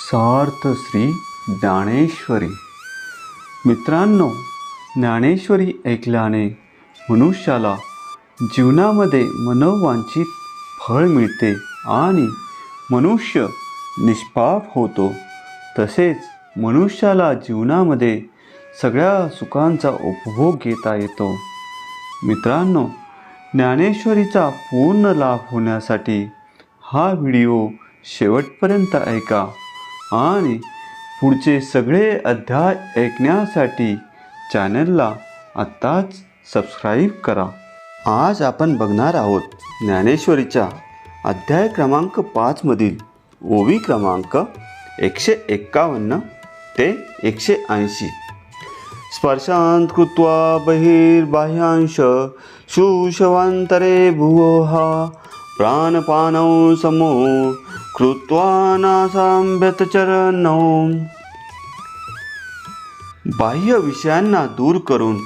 सार्थ श्री ज्ञानेश्वरी. मित्रांनो, ज्ञानेश्वरी ऐकल्याने मनुष्याला जीवनामध्ये मनोवांछित फळ मिळते आणि मनुष्य निष्पाप होतो. तसेच मनुष्याला जीवनामध्ये सगळ्या सुखांचा उपभोग घेता येतो. मित्रांनो, ज्ञानेश्वरीचा पूर्ण लाभ होण्यासाठी हा व्हिडिओ शेवटपर्यंत ऐका आणि पुढचे सगळे अध्याय ऐकण्यासाठी चॅनलला आत्ताच सबस्क्राईब करा. आज आपण बघणार आहोत ज्ञानेश्वरीच्या अध्याय क्रमांक 5 मधील ओवी क्रमांक 151 ते 180. स्पर्शांत कृत्वा बहिर्बाह्यांश शुशवांतरे भुवहा प्राणपानौ समो कृत्वा नासाम्भ्यतचरणौ. बाह्य विषयांना दूर करून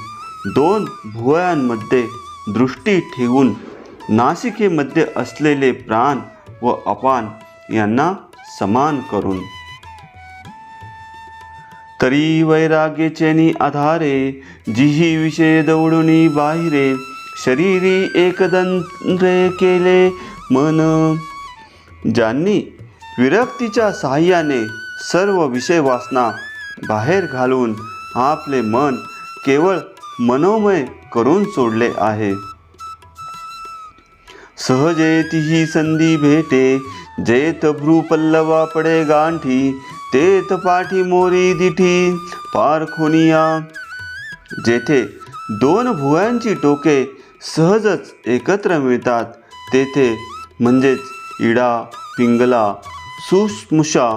दोन भुवयांमध्ये दृष्टी ठेवून नासिकेमध्ये असलेले प्राण व अपान यांना समान करून. तरी वैराग्यचेनी आधारे जिही विषय दौडुनी बाहिरे शरीरी एकदंत्रे केले मन. ज्यांनी विरक्तीच्या साहाय्याने सर्व विषय वासना बाहेर घालून आपले मन केवळ मनोमय करून सोडले आहे. सहजेतीही संधी भेटे जेत भ्रूपल्लवा पडे गांठी तेत पाठी मोरी दिठी पारखोनिया. जेथे दोन भुवयांची टोके सहजच एकत्र मिळतात तेथे म्हणजेच इडा, पिंगला, सुषुम्ना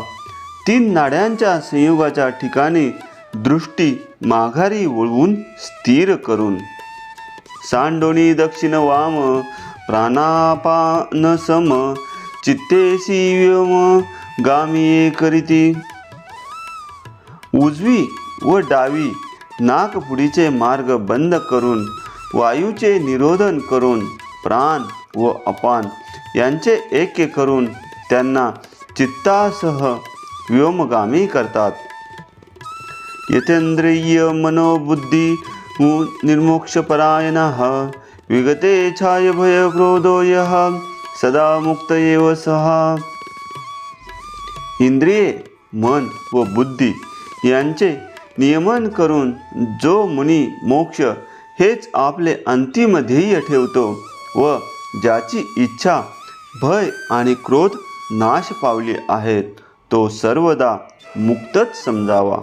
तीन नाड्यांच्या संयोगाच्या ठिकाणी दृष्टी माघारी वळवून स्थिर करून. सांडोनी दक्षिण वाम प्राणापान सम चित्तेसी व्योम गामी करीती. उजवी व डावी नाकपुडीचे मार्ग बंद करून वायूचे निरोधन करून प्राण व अपान यांचे ऐक्य करून त्यांना चित्तासह व्योमगामी करतात. यतेंद्रिय मनोबुद्धी निर्मोक्षपरायणः विगते छाय भय क्रोधो यः सदा मुक्त एव सः. इंद्रिये, मन व बुद्धी यांचे नियमन करून जो मुनी मोक्ष हेच आपले अंतिम ध्येय ठेवतो व ज्याची इच्छा, भय आणि क्रोध नाश पावली आहेत तो सर्वदा मुक्तच समजावा.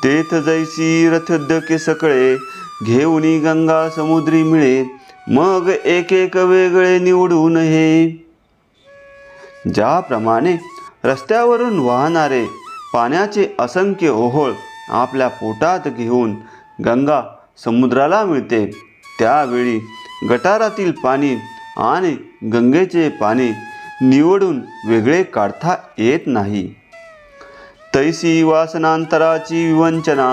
तेथ जैसी रथोद्यके सकळे घेऊनी गंगा समुद्री मिळे मग एक एक वेगळे निवडून हे. ज्याप्रमाणे रस्त्यावरून वाहणारे पाण्याचे असंख्य ओहोळ आपल्या पोटात घेऊन गंगा समुद्राला मिळते त्यावेळी गटारातील पाणी आणि गंगेचे पाणी निवडून वेगळे काढता येत नाही. तैसी वासनांतराची विवंचना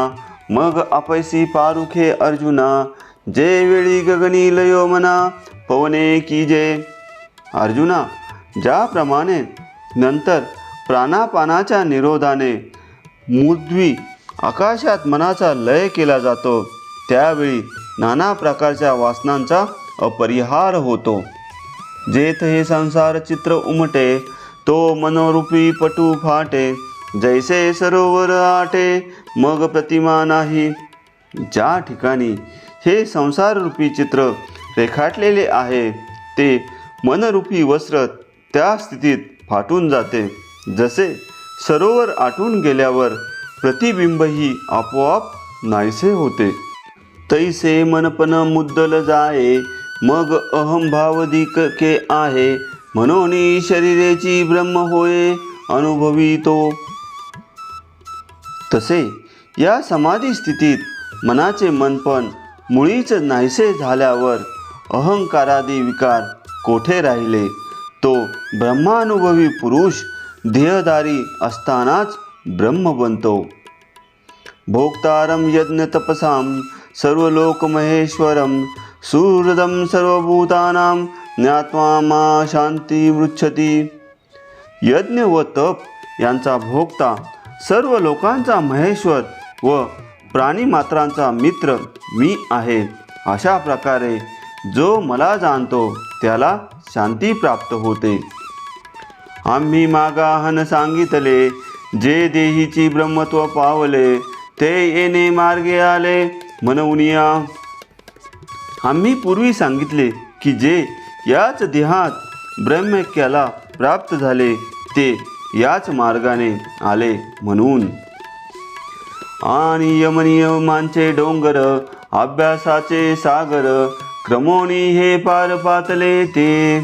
मग अपैसी पारुखे अर्जुना जे वेळी गगनी लयो मना पवने कीजे. अर्जुना, ज्याप्रमाणे नंतर प्राणापानाच्या निरोधाने मूर्ध्वी आकाशात मनाचा लय केला जातो त्यावेळी नाना प्रकारच्या वासनांचा अपरिहार होतो. जेथ हे संसार चित्र उमटे तो मनोरूपी पटू फाटे जैसे सरोवर आटे मग प्रतिमा नाही. ज्या ठिकाणी हे संसाररूपी चित्र रेखाटलेले आहे ते मनरूपी वस्त्र त्या स्थितीत फाटून जाते. जसे सरोवर आटून गेल्यावर प्रतिबिंबही आपोआप नाहीसे होते तैसे मनपन मुद्दल जाये मग अहंभावधिक के आहे म्हणून शरीरेची ब्रह्म होय अनुभवितो. तसे या समाधी स्थितीत मनाचे मनपण मुळीच नाहीसे झाल्यावर अहंकारादी विकार कोठे राहिले. तो ब्रह्मानुभवी पुरुष ध्येयधारी असतानाच ब्रह्म बनतो. भोक्तारं यज्ञ तपसां सर्वलोकमहेश्वरं सुहृदं सर्वभूतानां ज्ञात्वा मा शांती मृच्छति. यज्ञ व तप यांचा भोगता, सर्व लोकांचा महेश्वर व प्राणीमात्रांचा मित्र मी आहे. अशा प्रकारे जो मला जाणतो त्याला शांती प्राप्त होते. आम्ही मागाहन सांगितले, जे देहीची ब्रह्मत्व पावले, ते येणे मार्गे आले म्हणूनिया. आम्ही पूर्वी सांगितले की जे याच देहात ब्रह्मैक्याला प्राप्त झाले ते याच मार्गाने आले म्हणून. आणि यमनियमांचे डोंगर, अभ्यासाचे सागर, क्रमोनी हे पार पातले ते.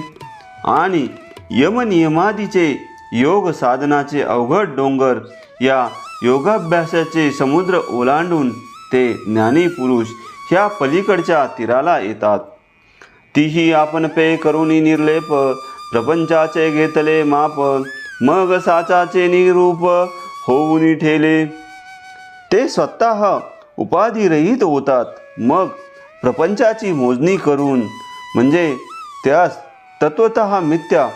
आणि यमनियमादीचे योग साधनाचे अवघड डोंगर, या योगाभ्यासाचे समुद्र ओलांडून ते ज्ञानी पुरुष ह्या पलीकडच्या तीराला येतात. तीही आपण पे करुनी निर्लेप, प्रपंचाचे घेतले माप, मग साचाचे निरूप होऊन ठेले. ते स्वतः उपाधिरहित होतात. मग प्रपंचाची मोजणी करून, म्हणजे त्यास तत्वतः मिथ्या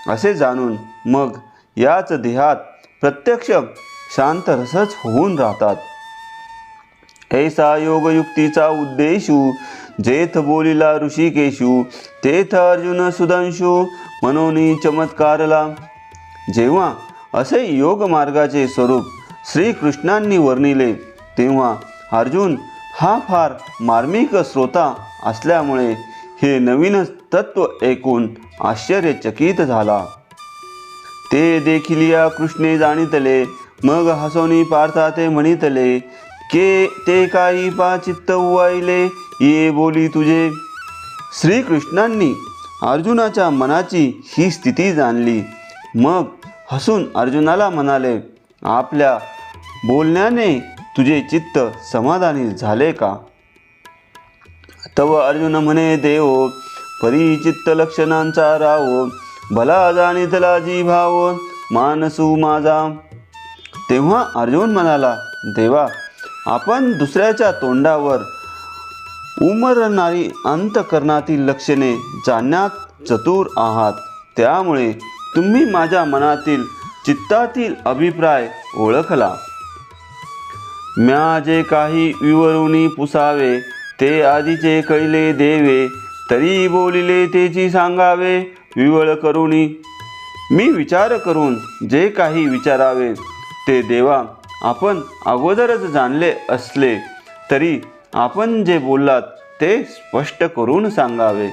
असे जाणून, मग याच देहात प्रत्यक्ष शांत रसच होऊन राहतात. ऐसा योगयुक्तीचा उद्देशू, जेथ बोलिला ऋषिकेशू, तेथ अर्जुन सुधांशू म्हणून चमत्कारला. जेव्हा असे योग मार्गाचे स्वरूप श्रीकृष्णांनी वर्णिले, तेव्हा अर्जुन हा फार मार्मिक श्रोता असल्यामुळे हे नवीनच तत्व ऐकून आश्चर्यचकित झाला. ते देखिलिया कृष्णे जाणितले, मग हसोनी पार्था ते म्हणितले, के ते काही पा चित्त उवाईले, ये बोली तुझे. श्रीकृष्णांनी अर्जुनाच्या मनाची ही स्थिती जाणली. मग हसून अर्जुनाला म्हणाले, आपल्या बोलण्याने तुझे चित्त समाधानी झाले का? तव अर्जुन म्हणे देव, परिचित्त लक्षणांचा राव, भला जाणितला जी भाव मानसू माझा. तेव्हा अर्जुन म्हणाला, देवा, आपण दुसऱ्याच्या तोंडावर उमरणारी अंतःकरणातील लक्षणे जाणण्यात चतुर आहात. त्यामुळे तुम्ही माझ्या मनातील चित्तातील अभिप्राय ओळखला. म्या जे काही विवरुनी पुसावे, ते आधीचे कळले देवे, तरी बोलिले तेची सांगावे विवळ करुनी. मी विचार करून जे काही विचारावे ते देवा आपण अगोदरच जाणले असले तरी आपण जे बोललात ते स्पष्ट करून सांगावे.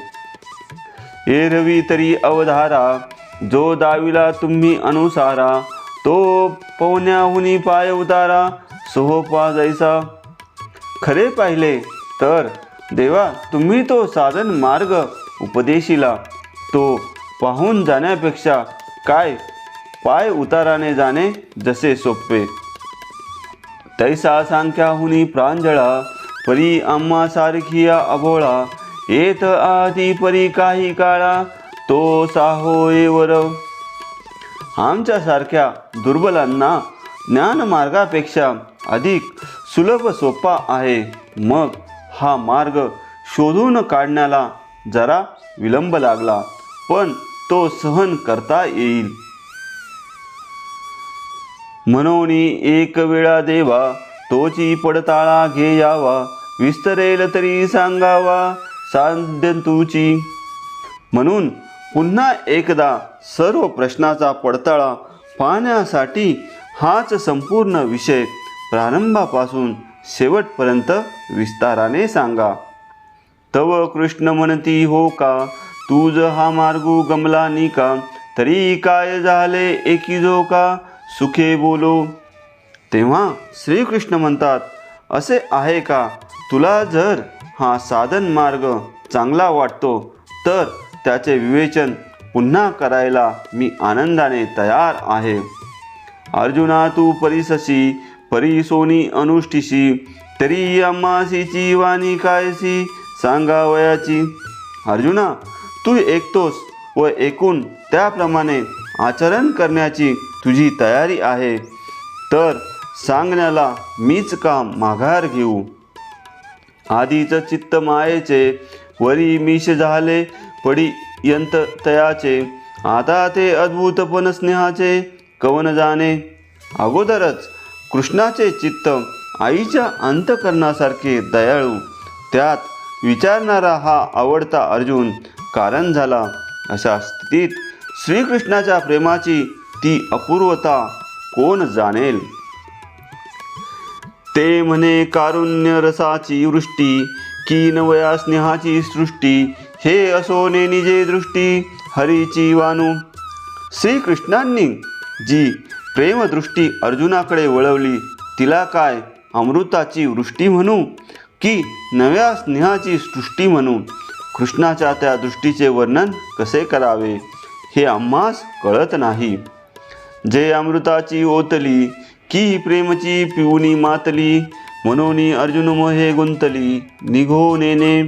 एरवी तरी अवधारा, जो दाविला तुम्ही अनुसारा, तो पवण्याहुनी पाय उतारा, सोहोपा जैसा. खरे पाहिले तर देवा तुम्ही तो साधन मार्ग उपदेशिला, तो पाहून जाण्यापेक्षा काय पाय उताराने जाणे जसे सोपे. तैसा सांख्याहुनी प्रांजळा, परी आम्हा सारखिया अभोळा, येत आधी परी काही काळा, तो साहोय वर. आमच्यासारख्या दुर्बलांना ज्ञानमार्गापेक्षा अधिक सुलभ सोपा आहे. मग हा मार्ग शोधून काढण्याला जरा विलंब लागला, पण तो सहन करता येईल. म्हणून एक वेळा देवा, तोची पडताळा घेयावा, विस्तरेल तरी सांगावा साध्य तुची. म्हणून पुन्हा एकदा सर्व प्रश्नाचा पडताळा पाहण्यासाठी हाच संपूर्ण विषय प्रारंभापासून शेवटपर्यंत विस्ताराने सांगा. तव कृष्ण म्हणती हो का, तुझ हा मार्गू गमला निका, तरी काय झाले एकी जो का, सुखे बोलो. तेव्हा श्रीकृष्ण म्हणतात, असे आहे का, तुला जर हा साधन मार्ग चांगला वाटतो तर त्याचे विवेचन पुन्हा करायला मी आनंदाने तयार आहे. अर्जुना तू परिससी, परिसोनी अनुष्ठिशी, तरी अम्मासीची वाणी कायसी सांगावयाची. अर्जुना तू ऐकतोस व ऐकून त्याप्रमाणे आचरण करण्याची तुझी तयारी आहे, तर सांगण्याला मीच का माघार घेऊ. आधीच चित्त मायेचे, वरी मिश झाले पडी यंत तयाचे, आता ते अद्भुतपण स्नेहाचे, कवन जाणे. अगोदरच कृष्णाचे चित्त आईच्या अंतःकरणासारखे दयाळू, त्यात विचारणारा हा आवडता अर्जुन कारण झाला. अशा स्थितीत श्रीकृष्णाच्या प्रेमाची ती अपूर्वता कोण जाणेल. ते म्हणे कारुण्य रसाची वृष्टी, की नवया स्नेहाची सृष्टी, हे असो निजे दृष्टी हरीची वानू. श्रीकृष्णांनी जी प्रेमदृष्टी अर्जुनाकडे वळवली तिला काय अमृताची वृष्टी म्हणू की नव्या स्नेहाची सृष्टी म्हणू. कृष्णाच्या त्या दृष्टीचे वर्णन कसे करावे हे आम्हास कळत नाही. जे अमृताची ओतली की प्रेमची पिऊनी मातली, म्हणून अर्जुन मोहे गुंतली निघो नेने.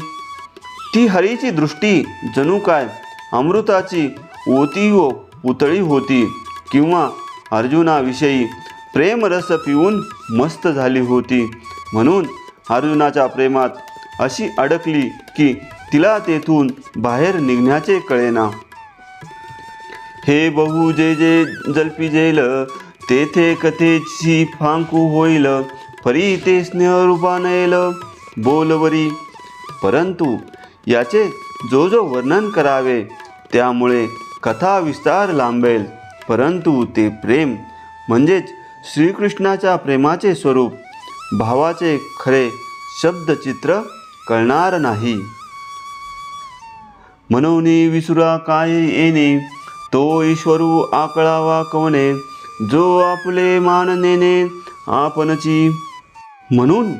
ती हरीची दृष्टी जणू काय अमृताची ओती व पुतळी होती, किंवा अर्जुनाविषयी प्रेमरस पिऊन मस्त झाली होती. म्हणून अर्जुनाच्या प्रेमात अशी अडकली की तिला तेथून बाहेर निघण्याचे कळेना. हे बहु जे जे जल्पी जेल, तेथे कथेची फांकू होईल, परी ते स्नेहरूपा नयेल बोलवरी. परंतु याचे जो जो वर्णन करावे त्यामुळे कथा विस्तार लांबेल, परंतु ते प्रेम म्हणजेच श्रीकृष्णाच्या प्रेमाचे स्वरूप, भावाचे खरे शब्दचित्र कळणार नाही. म्हणून विसुरा काय येणे, तो ईश्वरू आकळावा कवने, जो आपले मान नेणे आपणची. म्हणून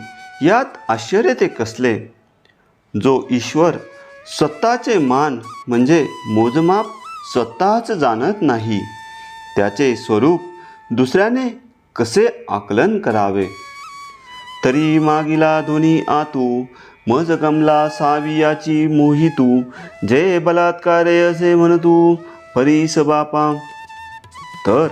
यात आश्चर्य ते कसले, जो ईश्वर स्वतःचे मान म्हणजे मोजमाप स्वतःच जाणत नाही, त्याचे स्वरूप दुसऱ्याने कसे आकलन करावे. तरी मागिला दोन्ही आतू, मज गमला सावियाची मोहितू, जय बलात्कारे असे म्हणतू परीस बापा. तर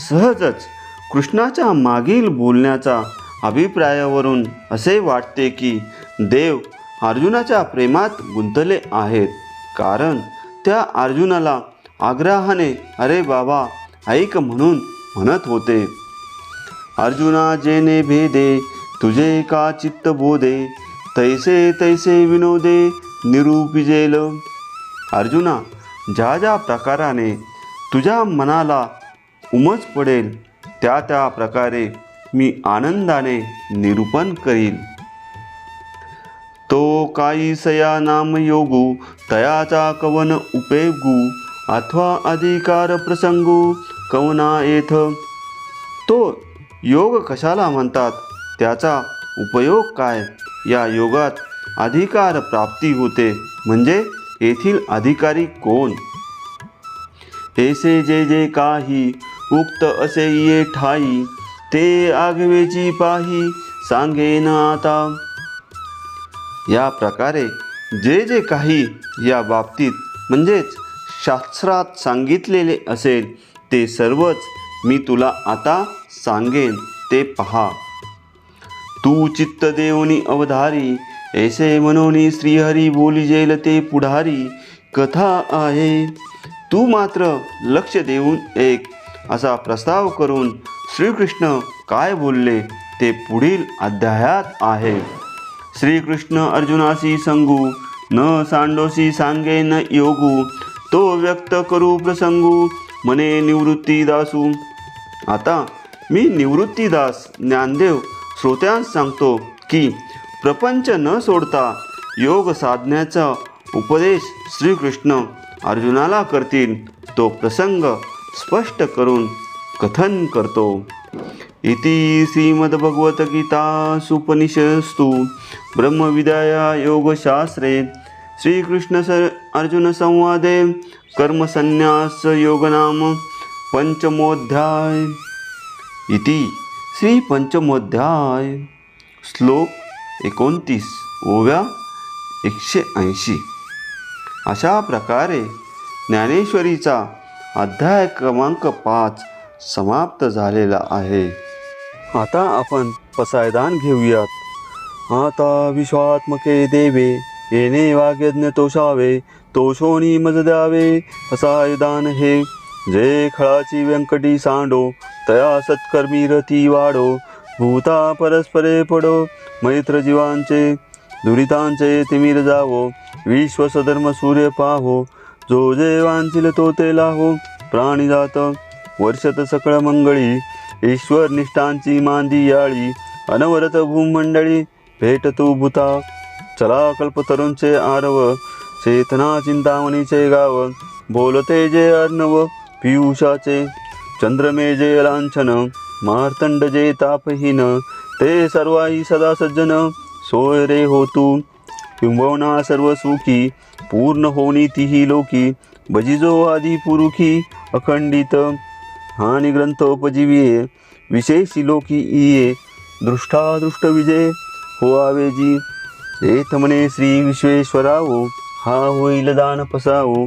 सहजच कृष्णाच्या मागील बोलण्याचा अभिप्रायावरून असे वाटते की देव अर्जुनाच्या प्रेमात गुंतले आहेत, कारण त्या अर्जुनाला आग्रहाने अरे बाबा ऐक म्हणून म्हणत होते. अर्जुना जेने भेदे तुझे का चित्त बोधे, तैसे तैसे विनोदे निरूपिजेल. अर्जुना, ज्या ज्या प्रकाराने तुझ्या मनाला उमज पडेल त्या त्या प्रकारे मी आनंदाने निरूपण करील. तो काही सया नाम योगू, तयाचा कवन उपेगू, अथवा अधिकार प्रसंगू कवना येथ. तो योग कशाला म्हणतात, त्याचा उपयोग काय, या योगात अधिकार प्राप्ती होते म्हणजे येथील अधिकारी कोण. ऐसे जे जे काही उक्त असे ये ठाई, ते आगवेची पाही सांगेन आता. या प्रकारे जे जे काही या बाबतीत म्हणजेच शास्त्रात सांगितलेले असेल ते सर्वच मी तुला आता सांगेन ते पहा. तू चित्त देऊनी अवधारी, ऐसे म्हणून श्रीहरी बोलिजेल ते पुढारी कथा आहे. तू मात्र लक्ष देऊन एक असा प्रस्ताव करून श्रीकृष्ण काय बोलले ते पुढील अध्यायात आहे. श्रीकृष्ण अर्जुनासी सांगू, न सांडोसी सांगे न योगू, तो व्यक्त करू प्रसंगू म्हणे निवृत्तीदासू. आता मी निवृत्तीदास ज्ञानदेव श्रोत्यांस सांगतो की प्रपंच न सोडता योग साधण्याचा उपदेश श्रीकृष्ण अर्जुनाला करतील तो प्रसंग स्पष्ट करून कथन करतो. इति श्रीमद्भगवद्गीतासूपनिषत्सु ब्रह्मविद्याया योगशास्त्रे श्रीकृष्ण अर्जुन संवादे कर्मसन्न्यास योगनाम पंचमोऽध्याय. इति श्री पंचमोऽध्याय. श्लोक 29 ओव्या 180. अशा प्रकारे ज्ञानेश्वरीचा अध्याय क्रमांक 5 समाप्त झालेला आहे. आता आपण पसायदान घेऊयात. आता विश्वात्मके देवे, येणे वाग्यज्ञ तोषावे, तोषोनी मज द्यावे पसायदान हे. जे खळाची व्यंकटी सांडो तया सत्कर्मी रती वाढो भूता परस्परे पडो मैत्र जीवांचे दुरितांचे तिमिर जावो विश्वसधर्म सूर्य पाहो जो जे वांचिल तो ते लाहो प्राणी जात वर्षत सकळ मंगळी ईश्वर निष्ठांची मांदी याळी अनवरत भूमंडळी भेट तू भूता चला कल्पतरूंचे आरव चेतना चिंतामणीचे गाव बोलते जे अर्णव पियुषाचे चंद्रमे जे लांछन मार्तंड जे तापहीन ते सर्वाही सदा सज्जन सोय रे हो तू किंबहुना सर्व सुखी पूर्ण होनी तिही लोकी बजिजो आधी पुरुखी अखंडित हानी ग्रंथोपजीविये विशेषी लोकी इये दृष्टादृष्ट विजय हो आवेजी एथ म्हणे श्री विश्वेश्वरावो हा होईल दान पसावो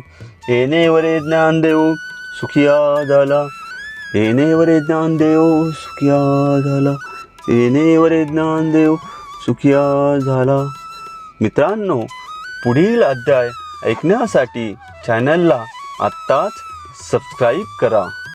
येणे वरे ज्ञान देव सुखिया झाला येणे वरे ज्ञान देव सुखिया झाला येणे वरे ज्ञान देव सुखिया झाला. मित्रांनो, पुढील अध्याय ऐकण्यासाठी चॅनलला आत्ताच सबस्क्राईब करा.